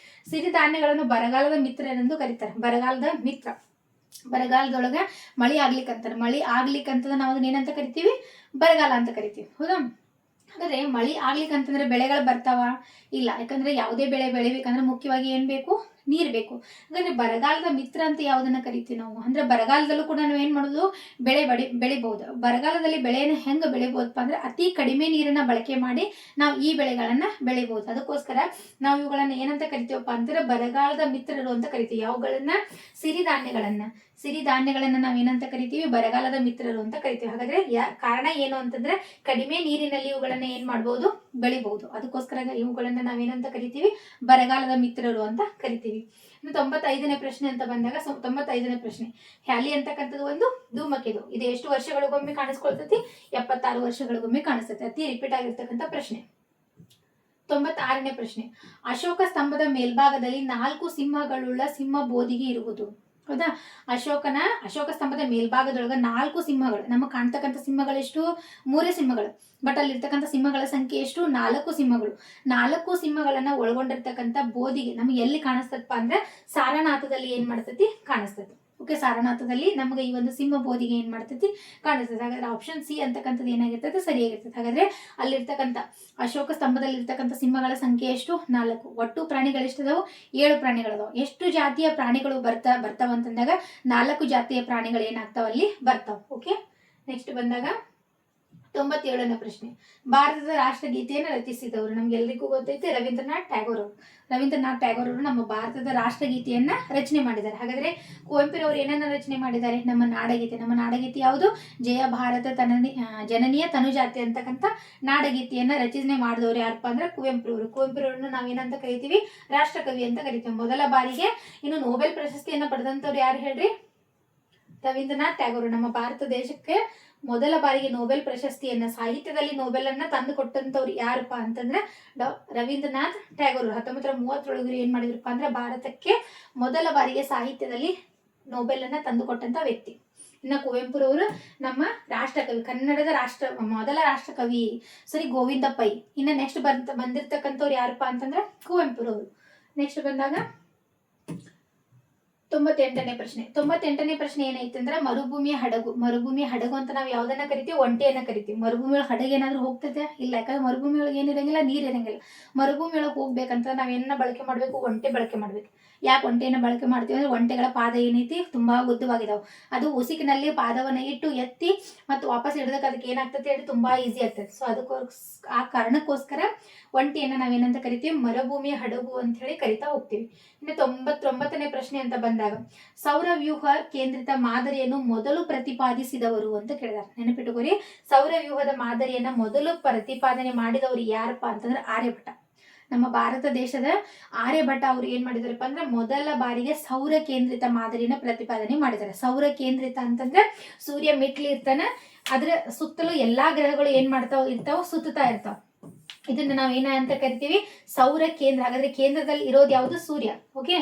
S1: ಸಿರಿಧಾನ್ಯಗಳನ್ನು ಬರಗಾಲದ ಮಿತ್ರ ಎಂದು ಕರೀತಾರೆ. ಬರಗಾಲದ ಮಿತ್ರ, ಬರಗಾಲದೊಳಗ ಮಳಿ ಆಗ್ಲಿಕ್ಕಂತಾರೆ. ಮಳಿ ಆಗ್ಲಿಕ್ಕಂತದ ನಾವು ಅದನ್ನ ಏನಂತ ಕರಿತೀವಿ, ಬರಗಾಲ ಅಂತ ಕರಿತೀವಿ. ಹೌದಾ, ಹಾಗಾದ್ರೆ ಮಳಿ ಆಗ್ಲಿಕ್ಕಂತಂದ್ರೆ ಬೆಳೆಗಳು ಬರ್ತಾವ ಇಲ್ಲ, ಯಾಕಂದ್ರೆ ಯಾವುದೇ ಬೆಳೆ ಬೆಳಿಬೇಕಂದ್ರೆ ಮುಖ್ಯವಾಗಿ ಏನ್ ಬೇಕು, ನೀರ್ ಬೇಕು. ಹಾಗಾದ್ರೆ ಬರಗಾಲದ ಮಿತ್ರ ಅಂತ ಯಾವ್ದನ್ನ ಕರಿತೀವಿ ನಾವು ಅಂದ್ರೆ ಬರಗಾಲದಲ್ಲೂ ಕೂಡ ನಾವು ಏನ್ ಮಾಡೋದು, ಬೆಳಿಬಹುದು. ಬರಗಾಲದಲ್ಲಿ ಬೆಳೆಯನ್ನ ಹೆಂಗ ಬೆಳಿಬಹುದಪ್ಪ ಅಂದ್ರೆ ಅತಿ ಕಡಿಮೆ ನೀರನ್ನ ಬಳಕೆ ಮಾಡಿ ನಾವು ಈ ಬೆಳೆಗಳನ್ನ ಬೆಳಿಬಹುದು. ಅದಕ್ಕೋಸ್ಕರ ನಾವು ಇವುಗಳನ್ನ ಏನಂತ ಕರಿತೀವಪ್ಪ ಅಂದ್ರೆ ಬರಗಾಲದ ಮಿತ್ರರು ಅಂತ ಕರಿತೀವಿ. ಯಾವುಗಳನ್ನ, ಸಿರಿಧಾನ್ಯಗಳನ್ನ ನಾವೇನಂತ ಕರಿತೀವಿ, ಬರಗಾಲದ ಮಿತ್ರರು ಅಂತ ಕರಿತೀವಿ. ಹಾಗಾದ್ರೆ ಕಾರಣ ಏನು ಅಂತಂದ್ರೆ ಕಡಿಮೆ ನೀರಿನಲ್ಲಿ ಇವುಗಳನ್ನ ಏನ್ ಮಾಡಬಹುದು, ಬೆಳಿಬಹುದು. ಅದಕ್ಕೋಸ್ಕರ ಇವುಗಳನ್ನ ನಾವೇನಂತ ಕರಿತೀವಿ, ಬರಗಾಲದ ಮಿತ್ರರು ಅಂತ ಕರಿತೀವಿ. ಇನ್ನು 95ನೇ ಪ್ರಶ್ನೆ ಅಂತ ಬಂದಾಗ 95ನೇ ಪ್ರಶ್ನೆ, ಹ್ಯಾಲಿ ಅಂತಕ್ಕಂಥದ್ದು ಒಂದು ಧೂಮಕೇತು. ಇದು ಎಷ್ಟು ವರ್ಷಗಳಿಗೊಮ್ಮೆ ಕಾಣಿಸ್ಕೊಳ್ತೈತಿ, 76 ವರ್ಷಗಳಿಗೊಮ್ಮೆ ಕಾಣಿಸ್ತೈತಿ. ಅತಿ ರಿಪೀಟ್ ಆಗಿರ್ತಕ್ಕಂಥ ಪ್ರಶ್ನೆ. 96ನೇ ಪ್ರಶ್ನೆ, ಅಶೋಕ ಸ್ತಂಭದ ಮೇಲ್ಭಾಗದಲ್ಲಿ 4 ಸಿಂಹಗಳುಳ್ಳ ಸಿಂಹ ಬೋಧಿಗೆ ಇರುವುದು. ಹೌದಾ. ಅಶೋಕ ಸ್ತಂಭದ ಮೇಲ್ಭಾಗದೊಳಗ 4 ಸಿಂಹಗಳು, ನಮಗೆ ಕಾಣ್ತಕ್ಕಂಥ ಸಿಂಹಗಳೆಷ್ಟು? 3 ಸಿಂಹಗಳು. ಬಟ್ ಅಲ್ಲಿರ್ತಕ್ಕಂಥ ಸಿಂಹಗಳ ಸಂಖ್ಯೆ ಎಷ್ಟು? 4 ಸಿಂಹಗಳು. 4 ಸಿಂಹಗಳನ್ನ ಒಳಗೊಂಡಿರ್ತಕ್ಕಂಥ ಬೋಧಿಗೆ ನಮ್ಗೆ ಎಲ್ಲಿ ಕಾಣಿಸ್ತದಪ್ಪ ಅಂದ್ರೆ ಸಾರನಾಥದಲ್ಲಿ ಏನ್ ಮಾಡ್ತೈತಿ? ಕಾಣಿಸ್ತೈತಿ. ಓಕೆ, ಸಾರನಾಥದಲ್ಲಿ ನಮಗೆ ಈ ಒಂದು ಸಿಂಹ ಬೋಧಿಗೆ ಏನ್ ಮಾಡ್ತೈತಿ? ಕಾಣಿಸ್ತದೆ. ಹಾಗಾದ್ರೆ ಆಪ್ಷನ್ ಸಿ ಅಂತಕ್ಕಂಥದ್ದು ಏನಾಗಿರ್ತದೆ? ಸರಿಯಾಗಿರ್ತದೆ. ಹಾಗಾದ್ರೆ ಅಲ್ಲಿರ್ತಕ್ಕಂಥ ಅಶೋಕ ಸ್ತಂಭದಲ್ಲಿ ಇರ್ತಕ್ಕಂಥ ಸಿಂಹಗಳ ಸಂಖ್ಯೆ ಎಷ್ಟು? 4. ಒಟ್ಟು ಪ್ರಾಣಿಗಳು ಎಷ್ಟಿದಾವು? 7 ಪ್ರಾಣಿಗಳದಾವು. ಎಷ್ಟು ಜಾತಿಯ ಪ್ರಾಣಿಗಳು ಬರ್ತಾವ ಅಂತಂದಾಗ 4 ಜಾತಿಯ ಪ್ರಾಣಿಗಳು ಏನಾಗ್ತಾವ ಅಲ್ಲಿ? ಬರ್ತಾವ. ಓಕೆ, ನೆಕ್ಸ್ಟ್ ಬಂದಾಗ 97ನೇ ಪ್ರಶ್ನೆ. ಭಾರತದ ರಾಷ್ಟ್ರಗೀತೆಯನ್ನು ರಚಿಸಿದವರು ನಮ್ಗೆಲ್ರಿಗೂ ಗೊತ್ತೈತಿ, ರವೀಂದ್ರನಾಥ್ ಟ್ಯಾಗೋರ್ ಅವರು. ರವೀಂದ್ರನಾಥ್ ಟ್ಯಾಗೋರ್ ಅವರು ನಮ್ಮ ಭಾರತದ ರಾಷ್ಟ್ರಗೀತೆಯನ್ನ ರಚನೆ ಮಾಡಿದ್ದಾರೆ. ಹಾಗಾದ್ರೆ ಕುವೆಂಪುರವರು ಏನನ್ನ ರಚನೆ ಮಾಡಿದ್ದಾರೆ? ನಮ್ಮ ನಾಡಗೀತೆ. ನಮ್ಮ ನಾಡಗೀತೆ ಯಾವುದು? ಜಯ ಭಾರತ ಜನನಿಯ ತನುಜಾತಿ ಅಂತಕ್ಕಂಥ ನಾಡಗೀತೆಯನ್ನ ರಚನೆ ಮಾಡಿದವರು ಯಾರಪ್ಪ ಅಂದ್ರೆ ಕುವೆಂಪುರವರು. ಕುವೆಂಪುರವ್ರನ್ನ ನಾವೇನಂತ ಕರಿತೀವಿ? ರಾಷ್ಟ್ರಕವಿ ಅಂತ ಕರಿತೀವಿ. ಮೊದಲ ಬಾರಿಗೆ ಇನ್ನು ನೊಬೆಲ್ ಪ್ರಶಸ್ತಿಯನ್ನ ಪಡೆದಂತವ್ರು ಯಾರು ಹೇಳ್ರಿ? ರವೀಂದ್ರನಾಥ್ ಟ್ಯಾಗೋರ್. ನಮ್ಮ ಭಾರತ ದೇಶಕ್ಕೆ ಮೊದಲ ಬಾರಿಗೆ ನೊಬೆಲ್ ಪ್ರಶಸ್ತಿಯನ್ನ, ಸಾಹಿತ್ಯದಲ್ಲಿ ನೊಬೆಲ್ ಅನ್ನ ತಂದು ಕೊಟ್ಟಂತವ್ರು ಯಾರಪ್ಪ ಅಂತಂದ್ರೆ ರವೀಂದ್ರನಾಥ್ ಟ್ಯಾಗೋರ್. 1937 ಏನ್ ಮಾಡಿದ್ರಪ್ಪ ಅಂದ್ರೆ ಭಾರತಕ್ಕೆ ಮೊದಲ ಬಾರಿಗೆ ಸಾಹಿತ್ಯದಲ್ಲಿ ನೊಬೆಲ್ ಅನ್ನ ತಂದು ಕೊಟ್ಟಂತ ವ್ಯಕ್ತಿ. ಇನ್ನ ಕುವೆಂಪುರವರು ನಮ್ಮ ರಾಷ್ಟ್ರಕವಿ, ಕನ್ನಡದ ಮೊದಲ ರಾಷ್ಟ್ರಕವಿ. ಸರಿ, ಗೋವಿಂದ ಪೈ. ಇನ್ನ ನೆಕ್ಸ್ಟ್ ಬಂದಿರ್ತಕ್ಕಂಥವ್ರು ಯಾರಪ್ಪ ಅಂತಂದ್ರೆ ಕುವೆಂಪುರವರು. ನೆಕ್ಸ್ಟ್ ಬಂದಾಗ 98ನೇ ಪ್ರಶ್ನೆ. 98ನೇ ಪ್ರಶ್ನೆ ಏನೈತೆ ಅಂದ್ರೆ ಮರುಭೂಮಿಯ ಹಡಗು. ಮರುಭೂಮಿಯ ಹಡಗು ಅಂತ ನಾವು ಯಾವ್ದನ್ನ ಕರಿತೀವಿ? ಒಂಟೆಯನ್ನ ಕರಿತೀವಿ. ಮರುಭೂಮಿ ಒಳಗೆ ಹಡಗು ಏನಾದ್ರೂ ಹೋಗ್ತದೆ? ಇಲ್ಲ. ಯಾಕಂದ್ರೆ ಮರುಭೂಮಿ ಒಳಗೆ ಏನಿರಂಗಿಲ್ಲ, ನೀರ್ ಇರಂಗಿಲ್ಲ. ಮರುಭೂಮಿ ಒಳಗೆ ಹೋಗ್ಬೇಕಂತ ನಾವೇನ ಬಳಕೆ ಮಾಡ್ಬೇಕು? ಒಂಟೆ ಬಳಕೆ ಮಾಡ್ಬೇಕು. ಯಾಕೆ ಒಂಟೆಯನ್ನ ಬಳಕೆ ಮಾಡ್ತೀವಿ ಅಂದ್ರೆ ಒಂಟೆಗಳ ಪಾದ ಏನೈತಿ? ತುಂಬಾ ಉದ್ದವಾಗಿದಾವೆ. ಅದು ಉಸಿಕಿನಲ್ಲಿ ಪಾದವನ್ನ ಇಟ್ಟು ಎತ್ತಿ ಮತ್ತು ವಾಪಸ್ ಹಿಡಿದಕ್ಕೆ ಅದಕ್ಕೆ ಏನಾಗ್ತದೆ ಹೇಳಿ? ತುಂಬಾ ಈಸಿ ಆಗ್ತದೆ. ಸೊ ಆ ಕಾರಣಕ್ಕೋಸ್ಕರ ಒಂಟೆಯನ್ನ ನಾವೇನಂತ ಕರಿತೀವಿ? ಮರುಭೂಮಿಯ ಹಡಗು ಅಂತ ಹೇಳಿ ಕರಿತಾ ಹೋಗ್ತೀವಿ. ಇನ್ನು 99ನೇ ಪ್ರಶ್ನೆ ಅಂತ ಬಂದಾಗ ಸೌರವ್ಯೂಹ ಕೇಂದ್ರಿತ ಮಾದರಿಯನ್ನು ಮೊದಲು ಪ್ರತಿಪಾದಿಸಿದವರು ಅಂತ ಕೇಳಿದಾರೆ. ನೆನಪಿಟ್ಟುಕೋರಿ, ಸೌರವ್ಯೂಹದ ಮಾದರಿಯನ್ನ ಮೊದಲು ಪ್ರತಿಪಾದನೆ ಮಾಡಿದವರು ಯಾರಪ್ಪ ಅಂತಂದ್ರೆ ಆರ್ಯಭಟ. ನಮ್ಮ ಭಾರತ ದೇಶದ ಆರ್ಯಭಟ ಅವರು ಏನ್ ಮಾಡಿದಾರಪ್ಪ ಅಂದ್ರೆ ಮೊದಲ ಬಾರಿಗೆ ಸೌರ ಕೇಂದ್ರಿತ ಮಾದರಿನ ಪ್ರತಿಪಾದನೆ ಮಾಡಿದ್ದಾರೆ. ಸೌರ ಕೇಂದ್ರಿತ ಅಂತಂದ್ರೆ ಸೂರ್ಯ ಮೆಟ್ಲಿ ಇರ್ತಾನೆ, ಅದ್ರ ಸುತ್ತಲೂ ಎಲ್ಲಾ ಗ್ರಹಗಳು ಏನ್ ಇರ್ತಾವ? ಸುತ್ತಾ ಇರ್ತಾವ. ಇದನ್ನ ನಾವ್ ಏನ ಅಂತ ಕರಿತೀವಿ? ಸೌರ ಕೇಂದ್ರ. ಹಾಗಾದ್ರೆ ಕೇಂದ್ರದಲ್ಲಿ ಇರೋದು ಯಾವುದು? ಸೂರ್ಯ. ಓಕೆ,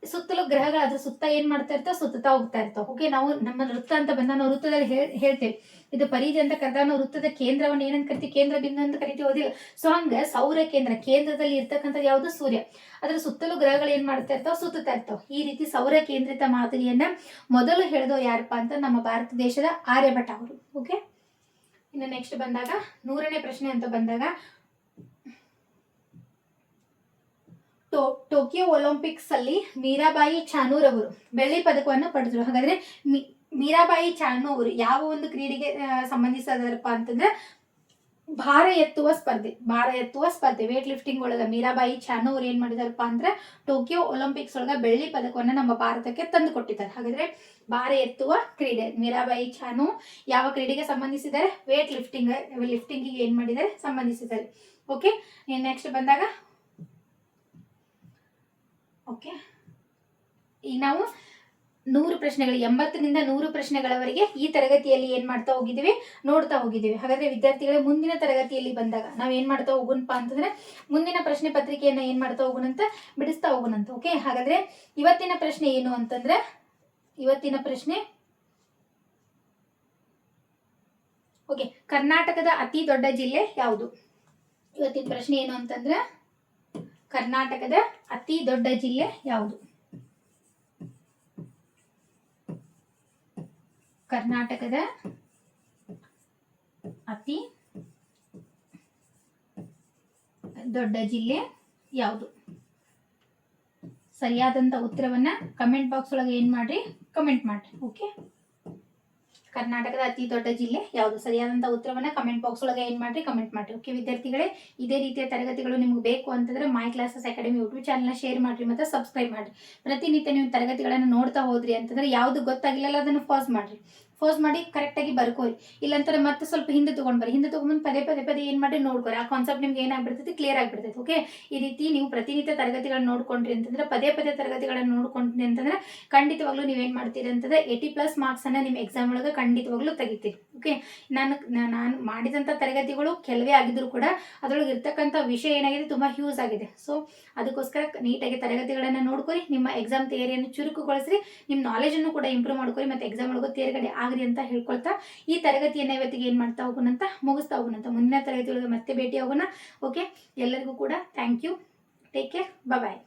S1: ಸುತ್ತಲೂ ಗ್ರಹಗಳು ಅದ್ರ ಸುತ್ತ ಏನ್ ಮಾಡ್ತಾ ಇರ್ತಾವ? ಸುತ್ತಾ ಹೋಗ್ತಾ ಇರ್ತಾವ. ಓಕೆ, ನಾವು ನಮ್ಮ ವೃತ್ತ ಅಂತ ಬಂದ ನಾವು ವೃತ್ತದಲ್ಲಿ ಹೇಳ್ತೇವೆ ಇದು ಪರಿಧಿ ಅಂತ ಕರೆದಾಗ ನಾವು ವೃತ್ತದ ಕೇಂದ್ರವನ್ನು ಏನಂತ ಕರಿತೀವಿ? ಕೇಂದ್ರ ಬಿಂದು ಅಂತ ಕರಿತೀವಿ, ಓದಿಲ್ಲ? ಸೊ ಹಂಗ ಸೌರ ಕೇಂದ್ರದಲ್ಲಿ ಇರ್ತಕ್ಕಂಥದ್ದು ಯಾವುದು? ಸೂರ್ಯ. ಅದ್ರ ಸುತ್ತಲೂ ಗ್ರಹಗಳು ಏನ್ ಮಾಡ್ತಾ ಇರ್ತಾವ? ಸುತ್ತಾ ಇರ್ತಾವ. ಈ ರೀತಿ ಸೌರ ಕೇಂದ್ರಿತ ಮಾದರಿಯನ್ನ ಮೊದಲು ಹೇಳಿದವರು ಯಾರಪ್ಪ ಅಂತ ನಮ್ಮ ಭಾರತ ದೇಶದ ಆರ್ಯಭಟ ಅವರು. ಓಕೆ, ಇನ್ನು ನೆಕ್ಸ್ಟ್ ಬಂದಾಗ 100ನೇ ಪ್ರಶ್ನೆ ಅಂತ ಬಂದಾಗ ಟೋಕಿಯೋ ಒಲಿಂಪಿಕ್ಸ್ ಅಲ್ಲಿ ಮೀರಾಬಾಯಿ ಚಾನು ರವರು ಬೆಳ್ಳಿ ಪದಕವನ್ನು ಪಡೆದರು. ಹಾಗಾದ್ರೆ ಮೀರಾಬಾಯಿ ಚಾನು ಅವರು ಯಾವ ಒಂದು ಕ್ರೀಡೆಗೆ ಸಂಬಂಧಿಸಿದಾರಪ್ಪ ಅಂತಂದ್ರೆ ಭಾರ ಎತ್ತುವ ಸ್ಪರ್ಧೆ ವೇಟ್ ಲಿಫ್ಟಿಂಗ್ ಒಳಗ ಮೀರಾಬಾಯಿ ಚಾನು ಅವ್ರು ಏನ್ ಮಾಡಿದಾರಪ್ಪ ಅಂದ್ರೆ ಟೋಕಿಯೋ ಒಲಿಂಪಿಕ್ಸ್ ಒಳಗ ಬೆಳ್ಳಿ ಪದಕವನ್ನ ನಮ್ಮ ಭಾರತಕ್ಕೆ ತಂದು ಕೊಟ್ಟಿದ್ದಾರೆ. ಹಾಗಾದ್ರೆ ಭಾರ ಎತ್ತುವ ಕ್ರೀಡೆ ಮೀರಾಬಾಯಿ ಚಾನು ಯಾವ ಕ್ರೀಡೆಗೆ ಸಂಬಂಧಿಸಿದ್ದಾರೆ? ವೇಟ್ ಲಿಫ್ಟಿಂಗಿಗೆ ಏನ್ ಮಾಡಿದ್ದಾರೆ? ಸಂಬಂಧಿಸಿದ್ದಾರೆ. ಓಕೆ, ನೆಕ್ಸ್ಟ್ ಬಂದಾಗ ಓಕೆ, ಈಗ ನಾವು 100 ಪ್ರಶ್ನೆಗಳು 80ರಿಂದ 100 ಪ್ರಶ್ನೆಗಳವರೆಗೆ ಈ ತರಗತಿಯಲ್ಲಿ ಏನ್ ಮಾಡ್ತಾ ಹೋಗಿದ್ದೀವಿ? ನೋಡ್ತಾ ಹೋಗಿದ್ದೀವಿ. ಹಾಗಾದ್ರೆ ವಿದ್ಯಾರ್ಥಿಗಳ ಮುಂದಿನ ತರಗತಿಯಲ್ಲಿ ಬಂದಾಗ ನಾವ್ ಏನ್ ಮಾಡ್ತಾ ಹೋಗೋಣಪ್ಪ ಅಂತಂದ್ರೆ ಮುಂದಿನ ಪ್ರಶ್ನೆ ಪತ್ರಿಕೆಯನ್ನ ಏನ್ ಮಾಡ್ತಾ ಹೋಗೋಣಂತ ಬಿಡಿಸ್ತಾ ಹೋಗೋಣಂತ. ಓಕೆ, ಹಾಗಾದ್ರೆ ಇವತ್ತಿನ ಪ್ರಶ್ನೆ ಏನು ಅಂತಂದ್ರೆ ಓಕೆ, ಕರ್ನಾಟಕದ ಅತಿ ದೊಡ್ಡ ಜಿಲ್ಲೆ ಯಾವುದು? ಇವತ್ತಿನ ಪ್ರಶ್ನೆ ಏನು ಅಂತಂದ್ರೆ ಕರ್ನಾಟಕದ ಅತಿ ದೊಡ್ಡ ಜಿಲ್ಲೆ ಯಾವುದು? ಕರ್ನಾಟಕದ ಅತಿ ದೊಡ್ಡ ಜಿಲ್ಲೆ ಯಾವುದು? ಸರಿಯಾದಂತ ಉತ್ತರವನ್ನ ಕಮೆಂಟ್ ಬಾಕ್ಸ್ ಒಳಗೆ ಏನ್ ಮಾಡ್ರಿ? ಕಮೆಂಟ್ ಮಾಡ್ರಿ. ಓಕೆ, ಕರ್ನಾಟಕದ ಅತಿ ದೊಡ್ಡ ಜಿಲ್ಲೆ ಯಾವುದು? ಸರಿಯಾದಂತ ಉತ್ತರವನ್ನ ಕಮೆಂಟ್ ಬಾಕ್ಸ್ ಒಳಗೆ ಏನ್ ಮಾಡ್ರಿ? ಕಮೆಂಟ್ ಮಾಡ್ರಿ. ಓಕೆ ವಿದ್ಯಾರ್ಥಿಗಳೇ, ಇದೇ ರೀತಿಯ ತರಗತಿಗಳು ನಿಮ್ಗೆ ಬೇಕು ಅಂತಂದ್ರೆ ಮೈ ಕ್ಲಾಸಸ್ ಅಕಾಡೆಮಿ ಯೂಟ್ಯೂಬ್ ಚಾನಲ್ನ ಶೇರ್ ಮಾಡ್ರಿ ಮತ್ತೆ ಸಬ್ಸ್ಕ್ರೈಬ್ ಮಾಡ್ರಿ. ಪ್ರತಿನಿತ್ಯ ನೀವು ತರಗತಿಗಳನ್ನು ನೋಡ್ತಾ ಹೋದ್ರಿ ಅಂತಂದ್ರೆ ಯಾವ್ದು ಗೊತ್ತಾಗಿಲ್ಲ ಅದನ್ನು ಪಾಸ್ ಮಾಡಿ ಕರೆಕ್ಟಾಗಿ ಬರ್ಕೋರಿ. ಇಲ್ಲಾಂತಾರೆ ಮತ್ತೆ ಸ್ವಲ್ಪ ಹಿಂದೆ ತಗೊಂಡ್ಬಂದು ಪದೇ ಏನ್ ಮಾಡಿ ನೋಡ್ಕೋರಿ. ಆ ಕಾನ್ಸೆಪ್ಟ್ ನಿಮ್ಗೆ ಏನಾಗ್ಬಿಡ್ತೈತಿ? ಕ್ಲಿಯರ್ ಆಗ್ಬಿಡ್ತೈತಿ. ಓಕೆ, ಈ ರೀತಿ ನೀವು ಪ್ರತಿನಿತ್ಯ ತರಗತಿಗಳನ್ನ ನೋಡ್ಕೊಂಡ್ರಿ ಅಂತಂದ್ರೆ ಪದೇ ತರಗತಿಗಳನ್ನ ನೋಡ್ಕೊಂಡ್ರಿ ಅಂತಂದ್ರೆ ಖಂಡಿತವಾಗ್ಲೂ ನೀವೇನ್ ಮಾಡ್ತೀರಿ ಅಂತಂದ್ರೆ 80+ ಮಾರ್ಕ್ಸ್ ಅನ್ನ ನಿಮ್ಮ ಎಕ್ಸಾಮ್ ಒಳಗೆ ಖಂಡಿತವಾಗ್ಲೂ ತೆಗಿತೀರಿ. ಓಕೆ. ನಾನು ಮಾಡಿದಂಥ ತರಗತಿಗಳು ಕೆಲವೇ ಆಗಿದ್ರು ಕೂಡ ಅದರೊಳಗೆ ಇರ್ತಕ್ಕಂಥ ವಿಷಯ ಏನಾಗಿದೆ ತುಂಬ ಹ್ಯೂಸ್ ಆಗಿದೆ. ಸೊ ಅದಕ್ಕೋಸ್ಕರ ನೀಟಾಗಿ ತರಗತಿಗಳನ್ನು ನೋಡ್ಕೊರಿ, ನಿಮ್ಮ ಎಕ್ಸಾಮ್ ತಯಾರಿಯನ್ನು ಚುರುಕುಗೊಳಿಸ್ರಿ, ನಿಮ್ಮ ನಾಲೆಜನ್ನು ಕೂಡ ಇಂಪ್ರೂವ್ ಮಾಡ್ಕೊರಿ, ಮತ್ತು ಎಕ್ಸಾಮ್ ಒಳಗೂ ತೇರ್ಗಡೆ ಆಗ್ರಿ ಅಂತ ಹೇಳ್ಕೊಳ್ತಾ ಈ ತರಗತಿಯನ್ನು ಇವತ್ತಿಗೆ ಏನು ಮಾಡ್ತಾ ಹೋಗೋಣಂತ ಮುಗಿಸ್ತಾ ಹೋಗೋಣಂತ. ಮುಂದಿನ ತರಗತಿಯೊಳಗೆ ಮತ್ತೆ ಭೇಟಿ ಆಗೋಣ. ಓಕೆ, ಎಲ್ಲರಿಗೂ ಕೂಡ thank you. Take care. Bye.